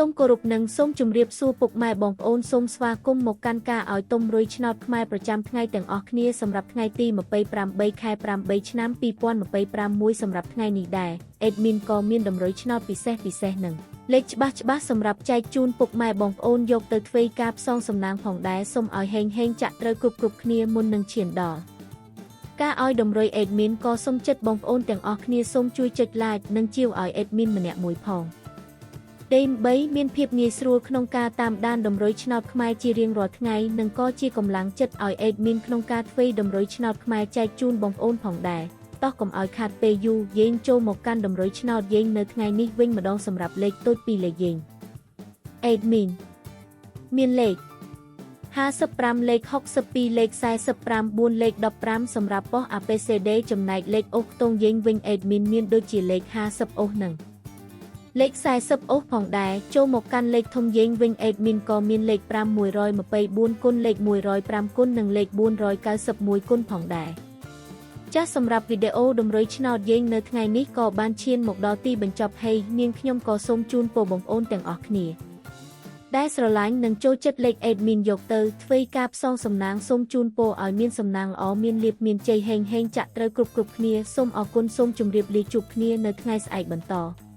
សូមគោរពនិងសូមជម្រាបសួរពុកម៉ែបងប្អូនសូមស្វាគមន៍មកកាន់ការឲ្យទុំរុយឆ្នោតខ្មែរប្រចាំថ្ងៃទាំងអស់គ្នាសម្រាប់ថ្ងៃទី28ខែ8ឆ្នាំ2025សម្រាប់ថ្ងៃនេះដែរអេដមីនក៏មានតម្រុយឆ្នោតពិសេសនឹងលេខច្បាស់សម្រាប់ចែកជូនពុកម៉ែបងប្អូនយកទៅធ្វើការផ្សងសំណាងផងដែរសូមឲ្យហេងចាក់ត្រូវគ្រប់គ្នាមុននឹងឈានដល់ការឲ្យតម្រុយអេដមីនក៏សូមចិត្តបងប្អូនទាំងអស់គ្នាសូមជួយចុច like និងជាវឲ្យអេដមីនម្នាក់មួយផងដើម្បីមានភាពងាយស្រួលក្នុងការតាមដានតម្រុយឆ្នោតខ្មែរជារៀងរាល់ថ្ងៃនិងក៏ជាកម្លាំងចិត្តឲ្យអេដមីនក្នុងការធ្វើតម្រុយឆ្នោតខ្មែរចែកជូនបងប្អូនផងដែរតោះកុំឲ្យខាតពេលយូរយើងចូលមកកាន់តម្រុយឆ្នោតយើងនៅថ្ងៃនេះវិញម្ដងសម្រាប់លេខតូច2លេខយើងអេដមីនមានលេខ55លេខ62លេខ45 4លេខ15សម្រាប់ប៉ុស ABCD ចំណែកលេខអូសខ្ទង់យើងវិញអេដមីនមានដូចជាលេខ50អូសនឹងលេខ40អូសផងដែរចូលមកកាន់លេខធំយើងវិញអេដមីនក៏មានលេខ5124គុណលេខ105គុណនិងលេខ491គុណផងដែរចាសសម្រាប់វីដេអូតម្រុយឆ្នោតយើងនៅថ្ងៃនេះក៏បានឈានមកដល់ទីបញ្ចប់ហើយនាងខ្ញុំក៏សូមជូនពរបងប្អូនទាំងអស់គ្នាដែលស្រឡាញ់និងចូលចិត្តលេខអេដមីនយកទៅធ្វើការផ្សងសំណាងសូមជូនពរឲ្យមានសំណាងល្អមានលាភមានជ័យហេងចាក់ត្រូវគ្រប់គ្នាសូមអរគុណសូមជម្រាបលាជួបគ្នានៅថ្ងៃស្អែកបន្ត